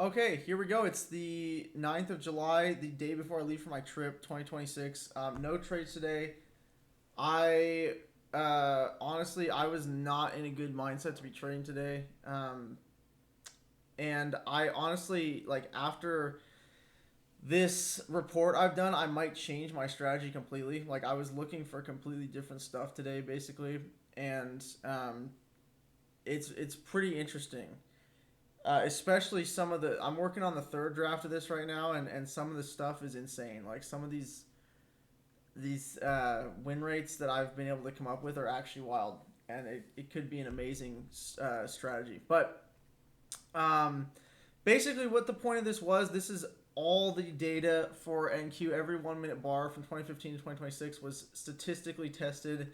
Okay, here we go. It's the 9th of July, the day before I leave for my trip, 2026. No trades today. I honestly, I was not in a good mindset to be trading today. And I honestly, like, after this report I've done, I might change my strategy completely. Like, I was looking for completely different stuff today, basically. And it's pretty interesting. Especially some of the I'm working on the third draft of this right now, and some of the stuff is insane. Like some of these win rates that I've been able to come up with are actually wild, and it could be an amazing strategy. But um, basically, what the point of this is all the data for NQ. Every 1 minute bar from 2015 to 2026 was statistically tested,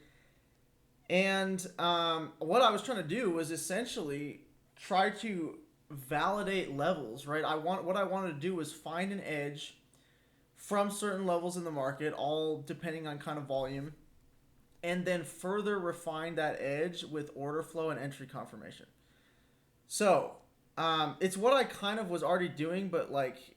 and what I was trying to do was essentially try to validate levels, right? What I wanted to do was find an edge from certain levels in the market, all depending on kind of volume, and then further refine that edge with order flow and entry confirmation. So it's what I kind of was already doing, but like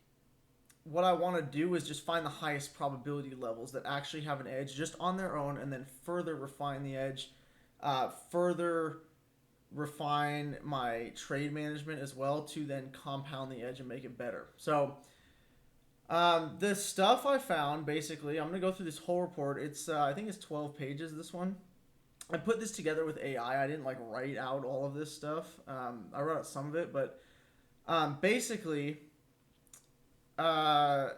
what I want to do is just find the highest probability levels that actually have an edge just on their own, and then further refine the edge, further refine my trade management as well to then compound the edge and make it better. So the stuff I found, basically, I'm gonna go through this whole report. It's I think it's 12 pages. This one, I put this together with AI. I didn't like write out all of this stuff. I wrote out some of it, but basically, uh,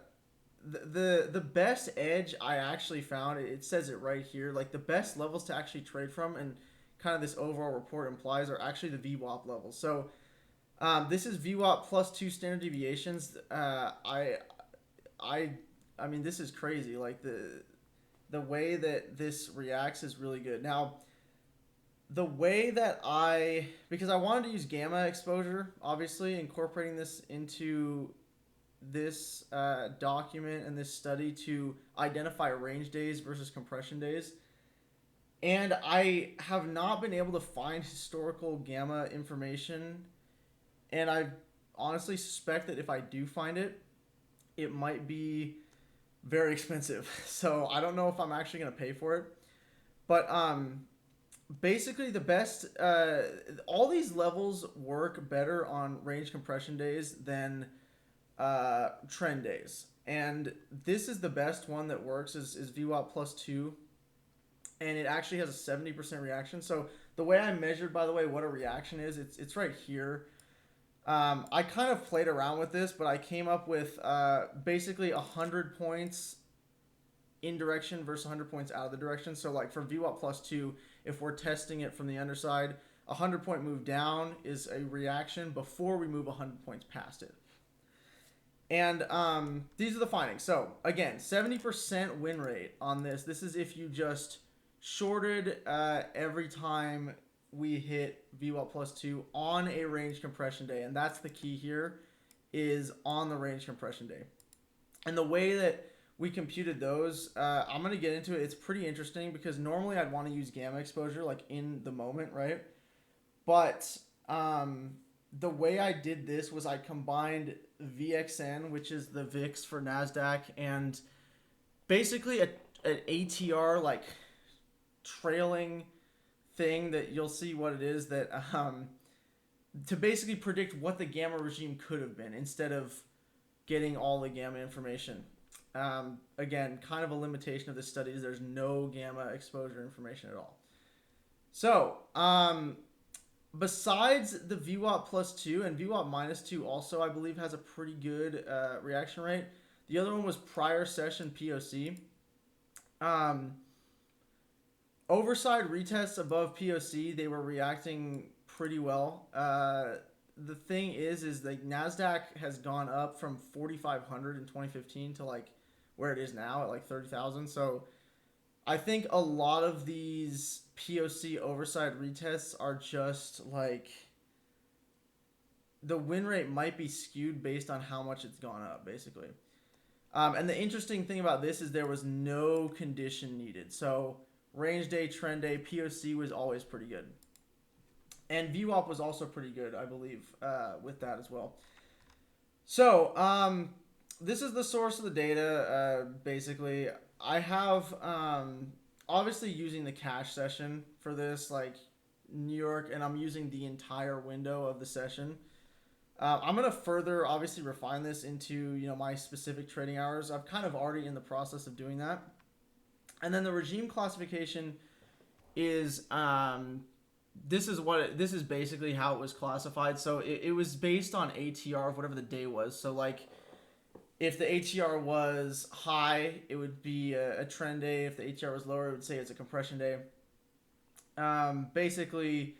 the best edge I actually found, it says it right here. Like the best levels to actually trade from, and kind of this overall report implies, are actually the VWAP levels. So this is VWAP plus 2 standard deviations. I I mean, this is crazy. Like the way that this reacts is really good. Now, the way that because I wanted to use gamma exposure, obviously incorporating this into this document and this study to identify range days versus compression days. And I have not been able to find historical gamma information. And I honestly suspect that if I do find it, it might be very expensive. So I don't know if I'm actually going to pay for it. But basically, the best, all these levels work better on range compression days than trend days. And this is the best one that works is VWAP plus 2, and it actually has a 70% reaction. So the way I measured, by the way, what a reaction is, it's right here. I kind of played around with this, but I came up with basically 100 points in direction versus 100 points out of the direction. So like for VWAP plus 2, if we're testing it from the underside, a 100-point move down is a reaction before we move 100 points past it. And these are the findings. So again, 70% win rate on this. This is if you just shorted every time we hit VWAP plus 2 on a range compression day. And that's the key here, is on the range compression day. And the way that we computed those, I'm going to get into it. It's pretty interesting because normally I'd want to use gamma exposure like in the moment, right? But the way I did this was I combined VXN, which is the VIX for NASDAQ, and basically an ATR like trailing thing that you'll see what it is, that to basically predict what the gamma regime could have been instead of getting all the gamma information. Again, kind of a limitation of this study is there's no gamma exposure information at all. So, besides the VWAP plus 2, and VWAP minus 2 also, I believe, has a pretty good reaction rate. The other one was prior session POC. Overside retests above POC, they were reacting pretty well. The thing is like NASDAQ has gone up from 4,500 in 2015 to like where it is now at like 30,000. So I think a lot of these POC overside retests are just like the win rate might be skewed based on how much it's gone up, basically. And the interesting thing about this is there was no condition needed. So range day, trend day, POC was always pretty good. And VWAP was also pretty good, I believe, with that as well. So, this is the source of the data. Basically, I have obviously using the cache session for this, like New York, and I'm using the entire window of the session. I'm gonna further obviously refine this into my specific trading hours. I'm kind of already in the process of doing that, and then the regime classification is this is basically how it was classified. So it was based on ATR of whatever the day was. So like if the ATR was high, it would be a trend day. If the ATR was lower, it would say it's a compression day. Basically,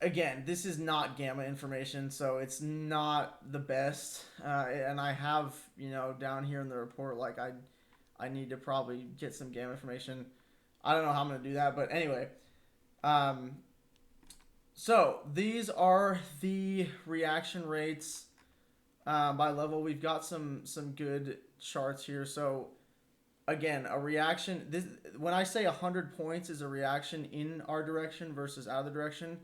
again, this is not gamma information, so it's not the best. And I have, down here in the report, like I need to probably get some gamma information. I don't know how I'm gonna do that, but anyway. Um, so these are the reaction rates by level. We've got some good charts here. So again, a reaction. This when I say 100 points is a reaction in our direction versus out of the direction.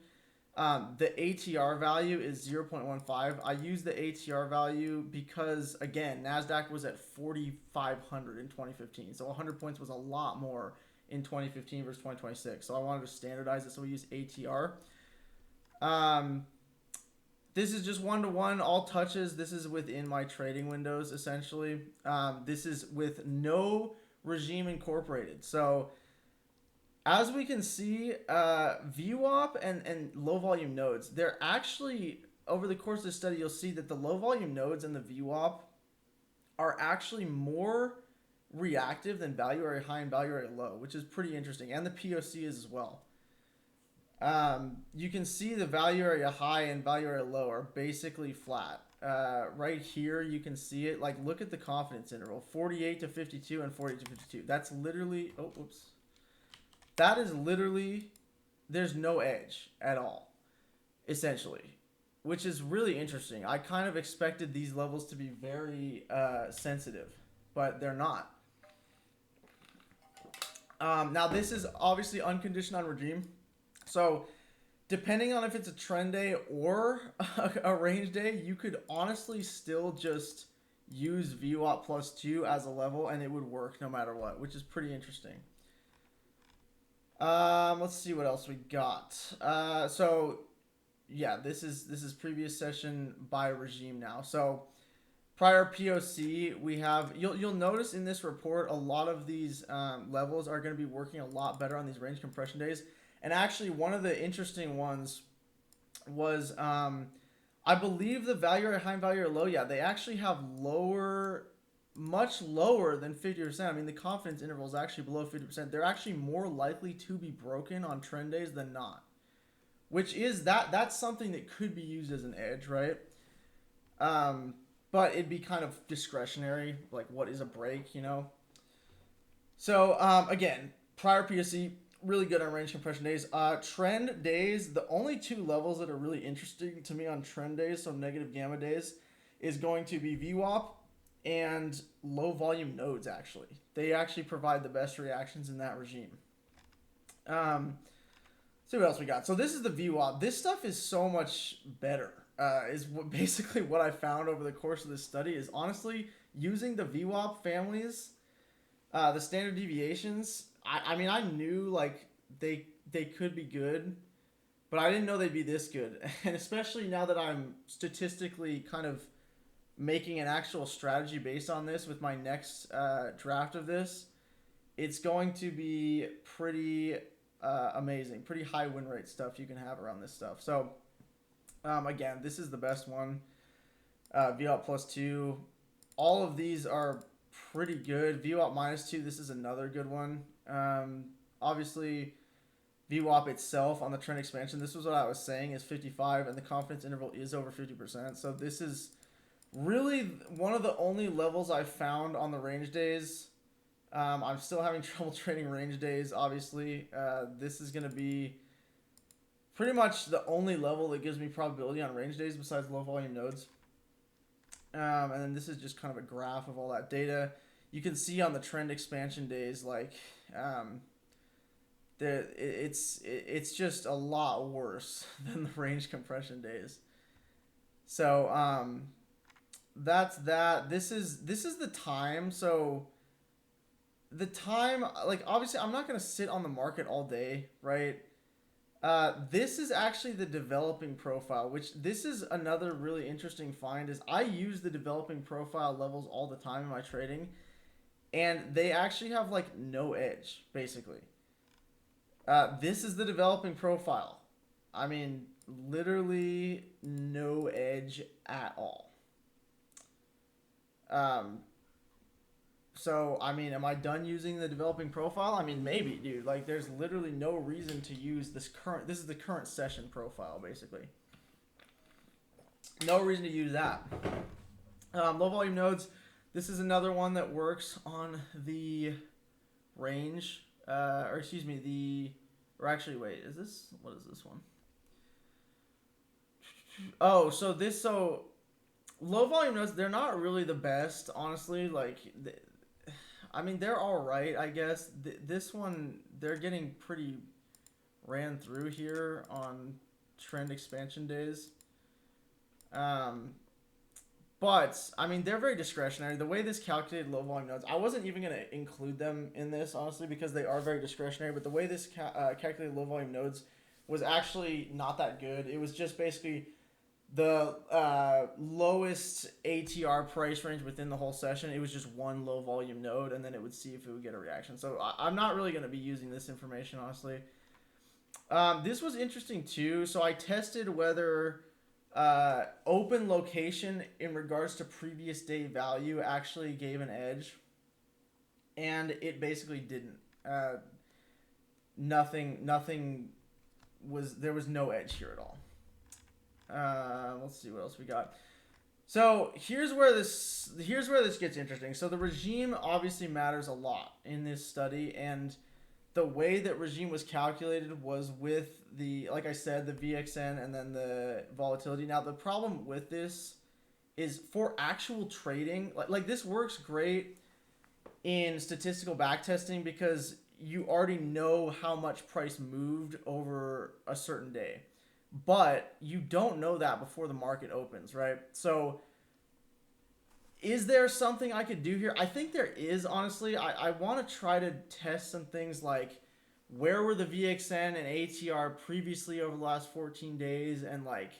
The ATR value is 0.15. I use the ATR value because again, Nasdaq was at 4,500 in 2015, so 100 points was a lot more in 2015 versus 2026. So I wanted to standardize it, so we use ATR. Um, this is just one-to-one, all touches. This is within my trading windows, essentially. This is with no regime incorporated. So as we can see, VWAP and low volume nodes, they're actually, over the course of the study, you'll see that the low volume nodes and the VWAP are actually more reactive than value area high and value area low, which is pretty interesting. And the POC is as well. You can see the value area high and value area low are basically flat. Right here, you can see it. Like, look at the confidence interval, 48 to 52 and 48 to 52. That's literally, oh, oops. That is literally, there's no edge at all, essentially, which is really interesting. I kind of expected these levels to be very sensitive, but they're not. Now, this is obviously unconditioned on regime. So, depending on if it's a trend day or a range day, you could honestly still just use VWAP plus 2 as a level and it would work no matter what, which is pretty interesting. Let's see what else we got. So yeah, this is previous session by regime now. So prior POC, we have you'll notice in this report a lot of these levels are going to be working a lot better on these range compression days. And actually, one of the interesting ones was I believe the value area high and value area low. Yeah, they actually have much lower than 50%. I mean, the confidence interval is actually below 50%. They're actually more likely to be broken on trend days than not, which is that's something that could be used as an edge, right? But it'd be kind of discretionary, like what is a break, So again, prior PSC, really good on range compression days. Trend days, the only two levels that are really interesting to me on trend days, so negative gamma days, is going to be VWAP and low volume nodes. Actually, they actually provide the best reactions in that regime. See what else we got. So this is the VWAP. This stuff is so much better. Basically what I found over the course of this study is honestly using the VWAP families, the standard deviations. I mean, I knew like they could be good, but I didn't know they'd be this good. And especially now that I'm statistically kind of making an actual strategy based on this with my next draft of this, it's going to be pretty amazing, pretty high win rate stuff you can have around this stuff. So again, this is the best one. VWAP plus 2. All of these are pretty good. VWAP minus 2, this is another good one. Obviously, VWAP itself on the trend expansion, this was what I was saying, is 55, and the confidence interval is over 50%. So this is really one of the only levels I found on the range days. I'm still having trouble trading range days, obviously. This is going to be pretty much the only level that gives me probability on range days besides low volume nodes. And then this is just kind of a graph of all that data. You can see on the trend expansion days, like, it's just a lot worse than the range compression days. So that's that. This is the time. So the time, like obviously I'm not gonna sit on the market all day, right? This is actually the developing profile, which this is another really interesting find. Is I use the developing profile levels all the time in my trading, and they actually have like no edge basically. This is the developing profile. I mean, literally no edge at all. Um, so I mean, am I done using the developing profile? I mean, maybe, dude. Like, there's literally no reason to use this current. This is the current session profile, basically. No reason to use that. Low volume nodes. This is another one that works on the range, or excuse me, or actually, wait, what is this one? Oh, so low volume nodes, they're not really the best, honestly. Like, I mean, they're all right, I guess. This one, they're getting pretty ran through here on trend expansion days. But I mean, they're very discretionary. The way this calculated low volume nodes, I wasn't even going to include them in this, honestly, because they are very discretionary. But the way this calculated low volume nodes was actually not that good. It was just basically the lowest ATR price range within the whole session. It was just one low volume node, and then it would see if it would get a reaction. So I'm not really going to be using this information, honestly. This was interesting too. So I tested whether open location in regards to previous day value actually gave an edge, and it basically didn't. Nothing was, there was no edge here at all. Let's see what else we got. So here's where this gets interesting. So the regime obviously matters a lot in this study, and the way that regime was calculated was with the, like I said, the VXN and then the volatility. Now the problem with this is for actual trading, like this works great in statistical backtesting because you already know how much price moved over a certain day. But you don't know that before the market opens, right? So is there something I could do here? I think there is, honestly. I want to try to test some things like where were the VXN and ATR previously over the last 14 days, and like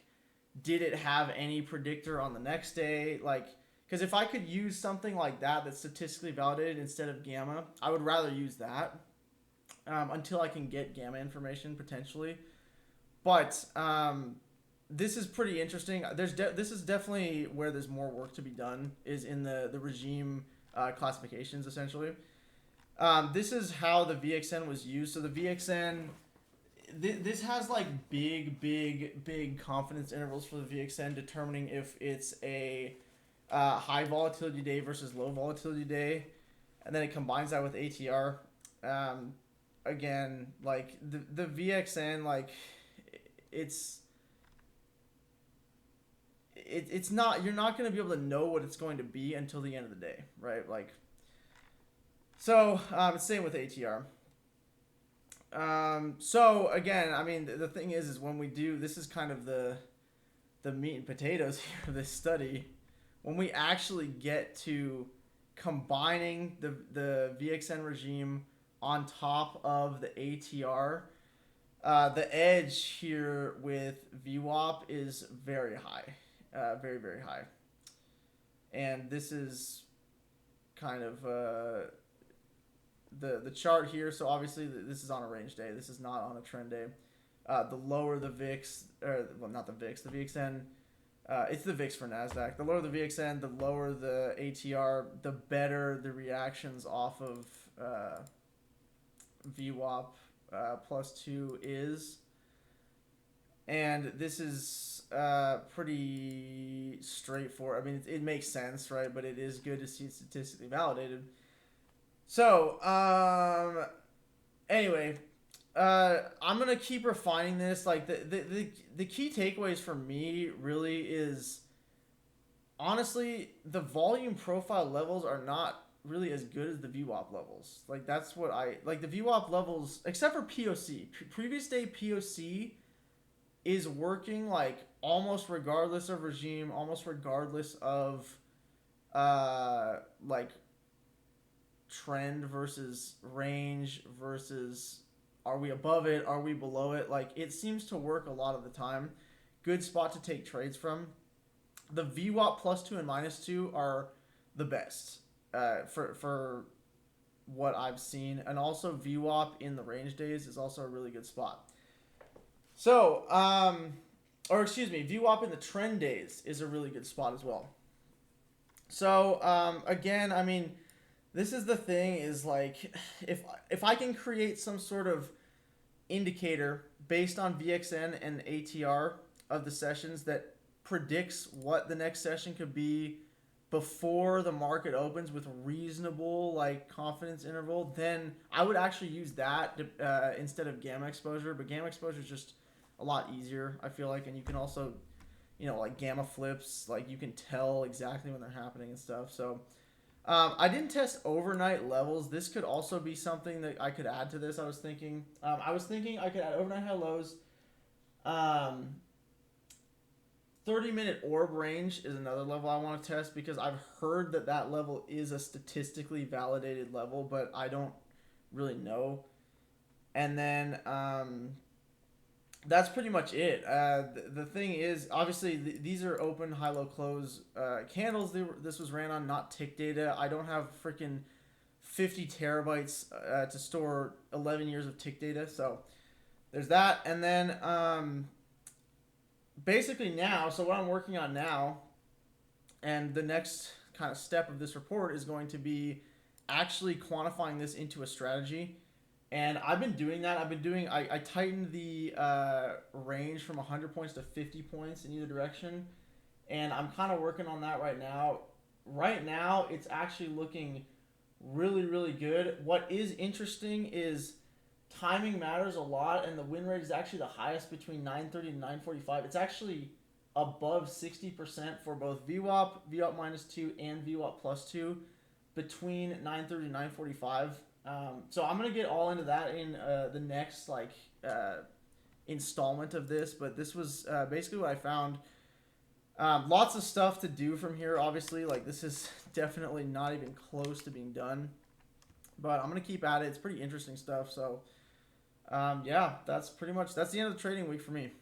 did it have any predictor on the next day? Like, because if I could use something like that that's statistically validated instead of gamma, I would rather use that until I can get gamma information potentially. But this is pretty interesting. This is definitely where there's more work to be done, is in the regime classifications, essentially. This is how the VXN was used. So the VXN, this has like big confidence intervals for the VXN, determining if it's a high volatility day versus low volatility day, and then it combines that with ATR. Again, like the VXN, like it's not, you're not going to be able to know what it's going to be until the end of the day, right? Like, so same with ATR. So again, I mean, the thing is when we do, this is kind of the meat and potatoes here of this study. When we actually get to combining the VXN regime on top of the ATR, the edge here with VWAP is very high, very high, and this is kind of the chart here. So obviously this is on a range day. This is not on a trend day. The lower the VIX, or well, not the VIX, the VXN. It's the VIX for NASDAQ. The lower the VXN, the lower the ATR, the better the reactions off of VWAP +2 is. And this is pretty straightforward. I mean, it makes sense, right? But it is good to see it statistically validated. So, anyway, I'm gonna keep refining this. Like the key takeaways for me really is, honestly, the volume profile levels are not really as good as the VWAP levels. Like that's what I like. The VWAP levels, except for POC, previous day POC, is working like almost regardless of regime, almost regardless of like trend versus range versus are we above it, are we below it, like it seems to work a lot of the time. Good spot to take trades from. The VWAP plus 2 and minus 2 are the best for what I've seen, and also VWAP in the range days is also a really good spot. So, or excuse me, VWAP in the trend days is a really good spot as well. So, again, I mean, this is the thing is like, if I can create some sort of indicator based on VXN and ATR of the sessions that predicts what the next session could be before the market opens with reasonable like confidence interval, then I would actually use that instead of gamma exposure. But gamma exposure is just a lot easier, I feel like, and you can also, like gamma flips, like you can tell exactly when they're happening and stuff. So I didn't test overnight levels. This could also be something that I could add to this. I was thinking I could add overnight high lows. 30-minute orb range is another level I want to test because I've heard that level is a statistically validated level, but I don't really know. And then that's pretty much it. The thing is, obviously, these are open, high, low, close candles. This was ran on, not tick data. I don't have freaking 50 terabytes to store 11 years of tick data. So there's that. And then basically now, so what I'm working on now, and the next kind of step of this report is going to be actually quantifying this into a strategy. And I've been doing that. I tightened the range from 100 points to 50 points in either direction. And I'm kind of working on that right now. Right now, it's actually looking really, really good. What is interesting is timing matters a lot, and the win rate is actually the highest between 9:30 and 9:45. It's actually above 60% for both VWAP, VWAP minus 2, and VWAP plus 2 between 9:30 and 9:45. So I'm gonna get all into that in the next installment of this, but this was basically what I found. Lots of stuff to do from here, obviously. Like this is definitely not even close to being done, but I'm gonna keep at it. It's pretty interesting stuff. So yeah, that's the end of the trading week for me.